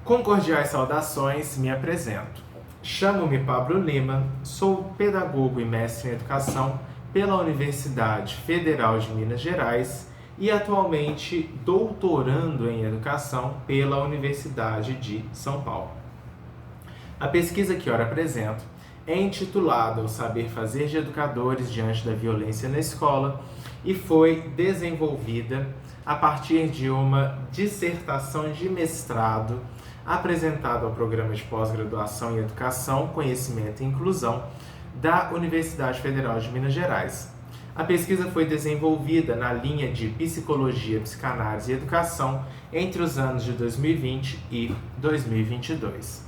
Com cordiais saudações, me apresento. Chamo-me Pablo Lima, sou pedagogo e mestre em educação pela Universidade Federal de Minas Gerais e atualmente doutorando em educação pela Universidade de São Paulo. A pesquisa que ora apresento é intitulada O Saber Fazer de Educadores Diante da Violência na Escola e foi desenvolvida a partir de uma dissertação de mestrado apresentado ao Programa de Pós-Graduação em Educação, Conhecimento e Inclusão da Universidade Federal de Minas Gerais. A pesquisa foi desenvolvida na linha de Psicologia, Psicanálise e Educação entre os anos de 2020 e 2022.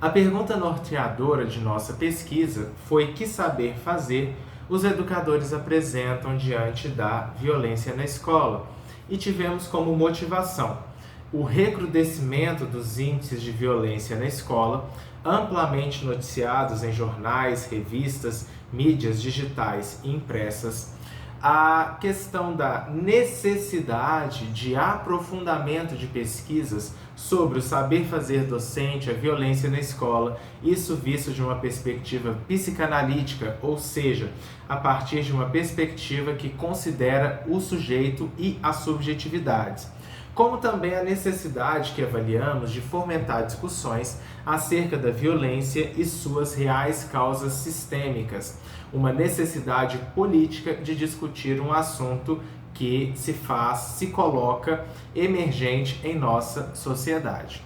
A pergunta norteadora de nossa pesquisa foi: que saber fazer os educadores apresentam diante da violência na escola? E tivemos como motivação o recrudescimento dos índices de violência na escola, amplamente noticiados em jornais, revistas, mídias digitais e impressas, a questão da necessidade de aprofundamento de pesquisas sobre o saber fazer docente, a violência na escola, isso visto de uma perspectiva psicanalítica, ou seja, a partir de uma perspectiva que considera o sujeito e as subjetividades, como também a necessidade que avaliamos de fomentar discussões acerca da violência e suas reais causas sistêmicas, uma necessidade política de discutir um assunto que se coloca emergente em nossa sociedade.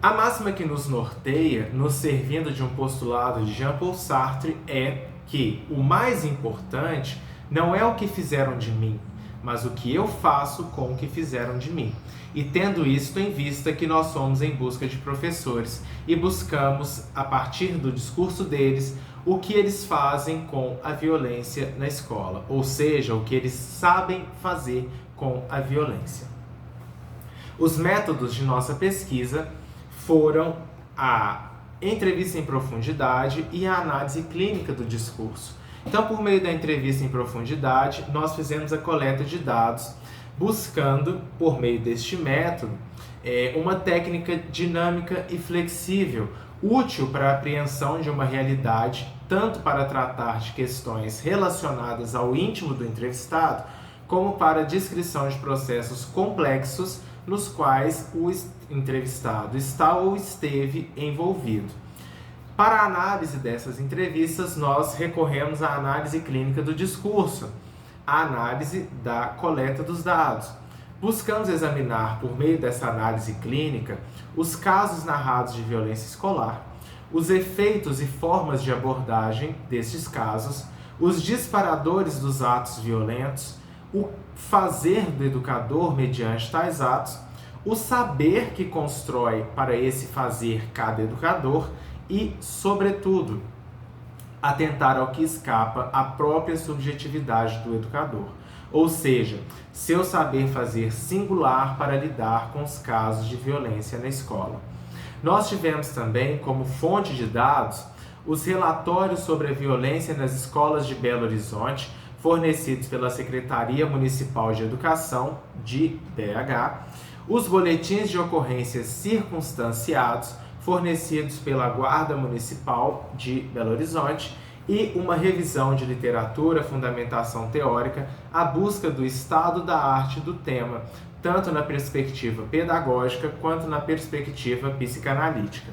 A máxima que nos norteia, nos servindo de um postulado de Jean-Paul Sartre, é que o mais importante não é o que fizeram de mim, mas o que eu faço com o que fizeram de mim. E tendo isto em vista que nós somos em busca de professores e buscamos, a partir do discurso deles, o que eles fazem com a violência na escola, ou seja, o que eles sabem fazer com a violência. Os métodos de nossa pesquisa foram a entrevista em profundidade e a análise clínica do discurso. Então, por meio da entrevista em profundidade, nós fizemos a coleta de dados, buscando, por meio deste método, uma técnica dinâmica e flexível, útil para a apreensão de uma realidade, tanto para tratar de questões relacionadas ao íntimo do entrevistado, como para a descrição de processos complexos nos quais o entrevistado está ou esteve envolvido. Para a análise dessas entrevistas, nós recorremos à análise clínica do discurso, a análise da coleta dos dados. Buscamos examinar, por meio dessa análise clínica, os casos narrados de violência escolar, os efeitos e formas de abordagem destes casos, os disparadores dos atos violentos, o fazer do educador mediante tais atos, o saber que constrói para esse fazer cada educador e, sobretudo, atentar ao que escapa à própria subjetividade do educador, ou seja, seu saber fazer singular para lidar com os casos de violência na escola. Nós tivemos também como fonte de dados os relatórios sobre a violência nas escolas de Belo Horizonte, fornecidos pela Secretaria Municipal de Educação, de BH, os boletins de ocorrências circunstanciados, fornecidos pela Guarda Municipal de Belo Horizonte, e uma revisão de literatura, fundamentação teórica, a busca do estado da arte do tema, tanto na perspectiva pedagógica quanto na perspectiva psicanalítica.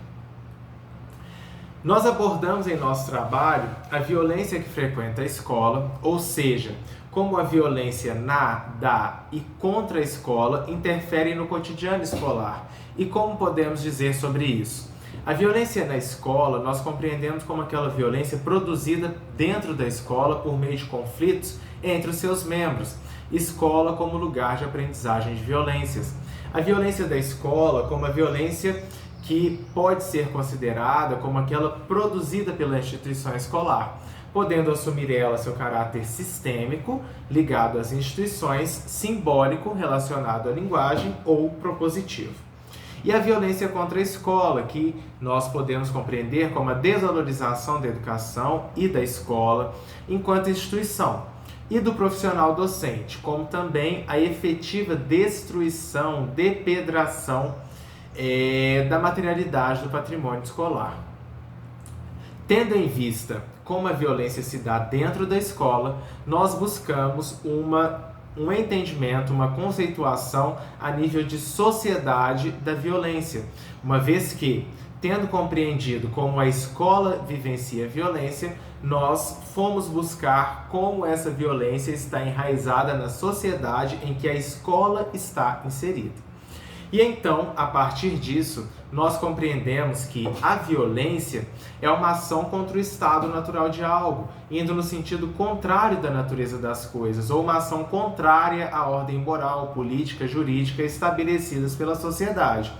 Nós abordamos em nosso trabalho a violência que frequenta a escola, ou seja, como a violência na, da e contra a escola interferem no cotidiano escolar. E como podemos dizer sobre isso? A violência na escola nós compreendemos como aquela violência produzida dentro da escola por meio de conflitos entre os seus membros. Escola como lugar de aprendizagem de violências. A violência da escola como a violência que pode ser considerada como aquela produzida pela instituição escolar, podendo assumir ela seu caráter sistêmico, ligado às instituições, simbólico, relacionado à linguagem ou propositivo. E a violência contra a escola, que nós podemos compreender como a desvalorização da educação e da escola enquanto instituição, e do profissional docente, como também a efetiva destruição, depedração da materialidade do patrimônio escolar. Tendo em vista como a violência se dá dentro da escola, nós buscamos um entendimento, uma conceituação a nível de sociedade da violência, uma vez que, tendo compreendido como a escola vivencia a violência, nós fomos buscar como essa violência está enraizada na sociedade em que a escola está inserida. E então, a partir disso, nós compreendemos que a violência é uma ação contra o estado natural de algo, indo no sentido contrário da natureza das coisas, ou uma ação contrária à ordem moral, política, jurídica estabelecidas pela sociedade.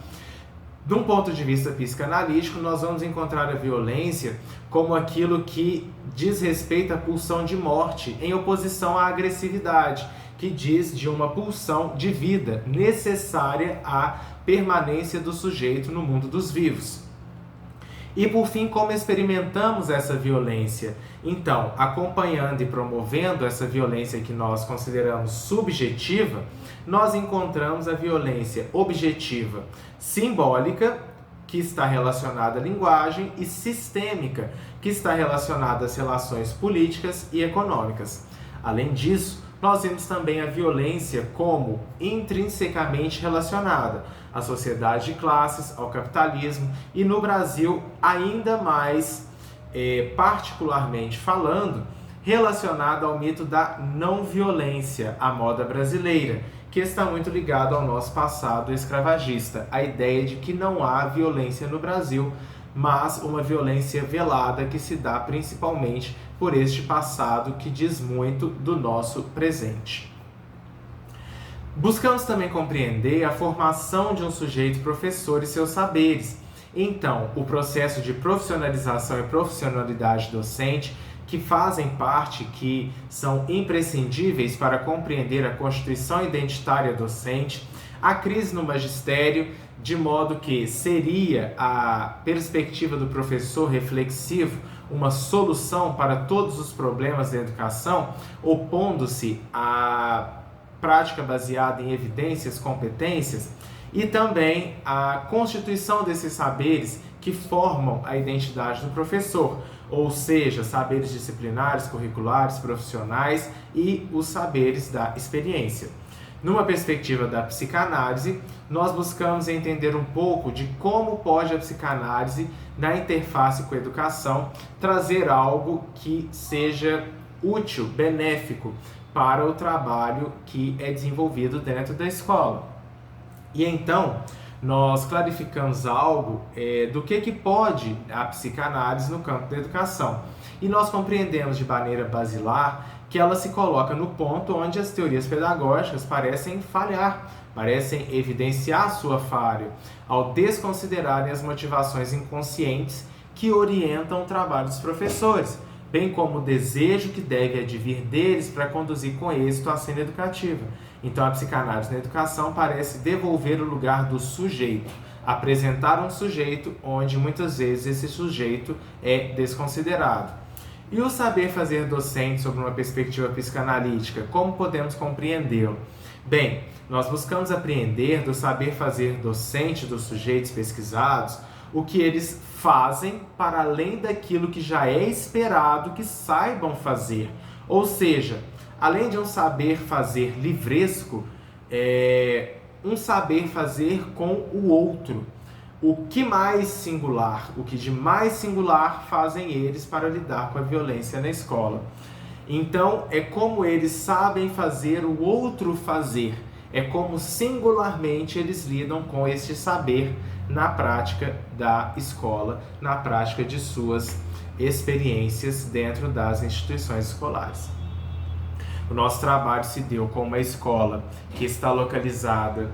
De um ponto de vista psicanalítico, nós vamos encontrar a violência como aquilo que diz respeito à pulsão de morte, em oposição à agressividade, que diz de uma pulsão de vida necessária à permanência do sujeito no mundo dos vivos. E por fim, como experimentamos essa violência? Então, acompanhando e promovendo essa violência que nós consideramos subjetiva, nós encontramos a violência objetiva simbólica, que está relacionada à linguagem, e sistêmica, que está relacionada às relações políticas e econômicas. Além disso, nós vemos também a violência como intrinsecamente relacionada à sociedade de classes, ao capitalismo e, no Brasil, ainda mais, particularmente falando, relacionada ao mito da não violência, à moda brasileira, que está muito ligado ao nosso passado escravagista, a ideia de que não há violência no Brasil, mas uma violência velada que se dá principalmente por este passado que diz muito do nosso presente. Buscamos também compreender a formação de um sujeito professor e seus saberes. Então, o processo de profissionalização e profissionalidade docente, que fazem parte, que são imprescindíveis para compreender a constituição identitária docente, a crise no magistério, de modo que seria a perspectiva do professor reflexivo uma solução para todos os problemas da educação, opondo-se à prática baseada em evidências, competências, e também a constituição desses saberes que formam a identidade do professor, ou seja, saberes disciplinares, curriculares, profissionais e os saberes da experiência. Numa perspectiva da psicanálise, nós buscamos entender um pouco de como pode a psicanálise, na interface com a educação, trazer algo que seja útil, benéfico para o trabalho que é desenvolvido dentro da escola. E então, nós clarificamos algo do que pode a psicanálise no campo da educação. E nós compreendemos de maneira basilar que ela se coloca no ponto onde as teorias pedagógicas parecem falhar, parecem evidenciar sua falha, ao desconsiderarem as motivações inconscientes que orientam o trabalho dos professores, bem como o desejo que deve advir deles para conduzir com êxito a cena educativa. Então, a psicanálise na educação parece devolver o lugar do sujeito, apresentar um sujeito onde muitas vezes esse sujeito é desconsiderado. E o saber fazer docente sob uma perspectiva psicanalítica, como podemos compreendê-lo? Bem, nós buscamos apreender do saber fazer docente dos sujeitos pesquisados o que eles fazem para além daquilo que já é esperado que saibam fazer. Ou seja, além de um saber fazer livresco, um saber fazer com o outro. O que mais singular, o que de mais singular fazem eles para lidar com a violência na escola. Então, é como eles sabem fazer o outro fazer. É como singularmente eles lidam com este saber na prática da escola, na prática de suas experiências dentro das instituições escolares. O nosso trabalho se deu com uma escola que está localizada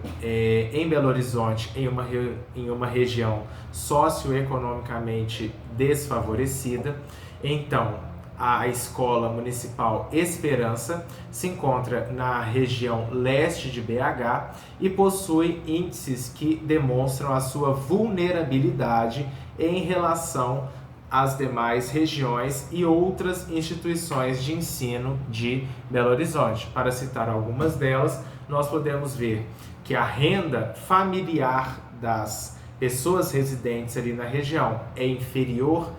em Belo Horizonte, em uma região socioeconomicamente desfavorecida. Então, a Escola Municipal Esperança se encontra na região leste de BH e possui índices que demonstram a sua vulnerabilidade em relação as demais regiões e outras instituições de ensino de Belo Horizonte. Para citar algumas delas, nós podemos ver que a renda familiar das pessoas residentes ali na região é inferior,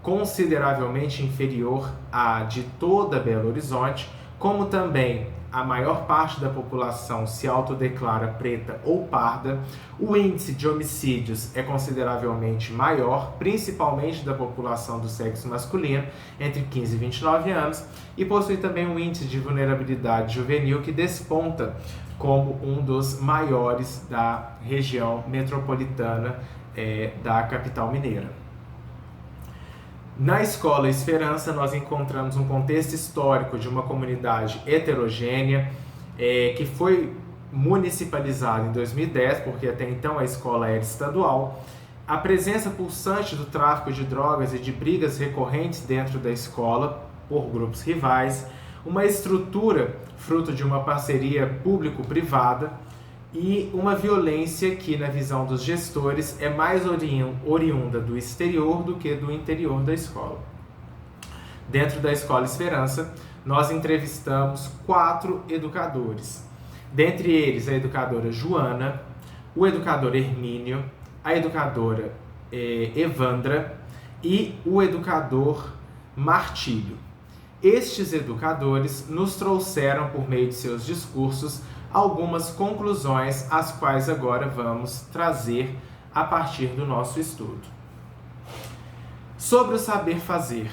consideravelmente inferior à de toda Belo Horizonte, como também a maior parte da população se autodeclara preta ou parda. O índice de homicídios é consideravelmente maior, principalmente da população do sexo masculino, entre 15 e 29 anos, e possui também um índice de vulnerabilidade juvenil que desponta como um dos maiores da região metropolitana da capital mineira. Na Escola Esperança, nós encontramos um contexto histórico de uma comunidade heterogênea que foi municipalizada em 2010, porque até então a escola era estadual. A presença pulsante do tráfico de drogas e de brigas recorrentes dentro da escola por grupos rivais, uma estrutura fruto de uma parceria público-privada e uma violência que, na visão dos gestores, é mais oriunda do exterior do que do interior da escola. Dentro da Escola Esperança, nós entrevistamos 4 educadores. Dentre eles, a educadora Joana, o educador Hermínio, a educadora Evandra e o educador Martílio. Estes educadores nos trouxeram, por meio de seus discursos, algumas conclusões, as quais agora vamos trazer a partir do nosso estudo. Sobre o saber fazer.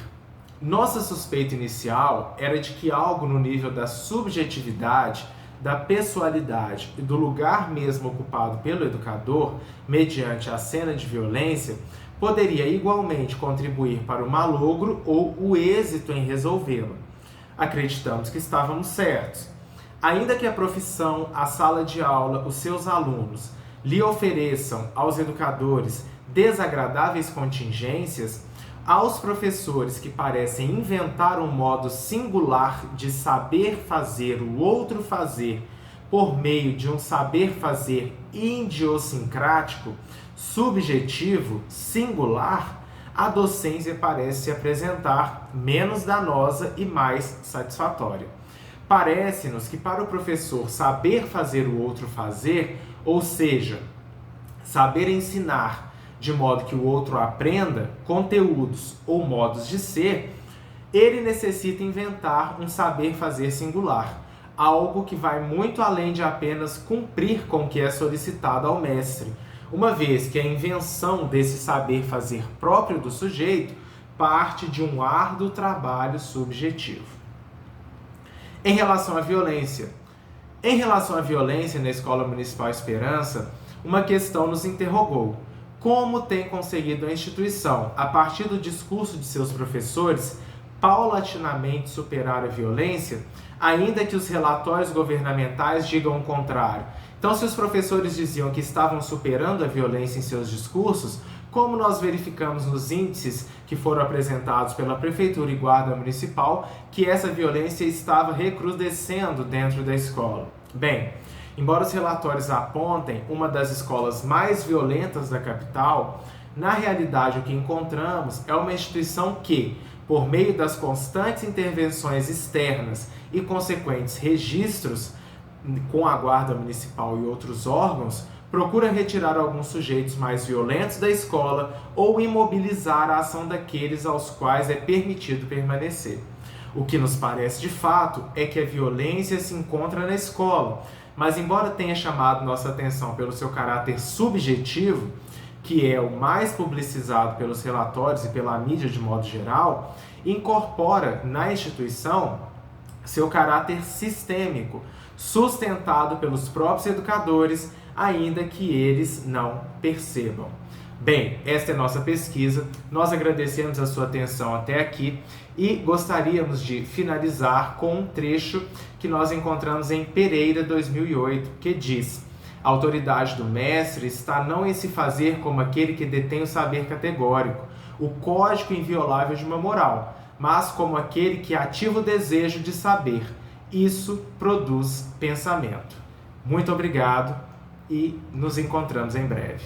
Nossa suspeita inicial era de que algo no nível da subjetividade, da pessoalidade e do lugar mesmo ocupado pelo educador, mediante a cena de violência, poderia igualmente contribuir para o malogro ou o êxito em resolvê-lo. Acreditamos que estávamos certos. Ainda que a profissão, a sala de aula, os seus alunos lhe ofereçam aos educadores desagradáveis contingências, aos professores que parecem inventar um modo singular de saber fazer o outro fazer por meio de um saber fazer idiosincrático, subjetivo, singular, a docência parece se apresentar menos danosa e mais satisfatória. Parece-nos que para o professor saber fazer o outro fazer, ou seja, saber ensinar de modo que o outro aprenda conteúdos ou modos de ser, ele necessita inventar um saber fazer singular, algo que vai muito além de apenas cumprir com o que é solicitado ao mestre, uma vez que a invenção desse saber fazer próprio do sujeito parte de um árduo trabalho subjetivo. Em relação à violência. Em relação à violência na Escola Municipal Esperança, uma questão nos interrogou. Como tem conseguido a instituição, a partir do discurso de seus professores, paulatinamente superar a violência, ainda que os relatórios governamentais digam o contrário? Então, se os professores diziam que estavam superando a violência em seus discursos, como nós verificamos nos índices que foram apresentados pela Prefeitura e Guarda Municipal, que essa violência estava recrudescendo dentro da escola? Bem, embora os relatórios apontem uma das escolas mais violentas da capital, na realidade o que encontramos é uma instituição que, por meio das constantes intervenções externas e consequentes registros com a Guarda Municipal e outros órgãos, procura retirar alguns sujeitos mais violentos da escola ou imobilizar a ação daqueles aos quais é permitido permanecer. O que nos parece de fato é que a violência se encontra na escola, mas embora tenha chamado nossa atenção pelo seu caráter subjetivo, que é o mais publicizado pelos relatórios e pela mídia de modo geral, incorpora na instituição seu caráter sistêmico, sustentado pelos próprios educadores, ainda que eles não percebam. Bem, esta é nossa pesquisa, nós agradecemos a sua atenção até aqui e gostaríamos de finalizar com um trecho que nós encontramos em Pereira 2008, que diz: a autoridade do mestre está não em se fazer como aquele que detém o saber categórico, o código inviolável de uma moral, mas como aquele que ativa o desejo de saber. Isso produz pensamento. Muito obrigado e nos encontramos em breve.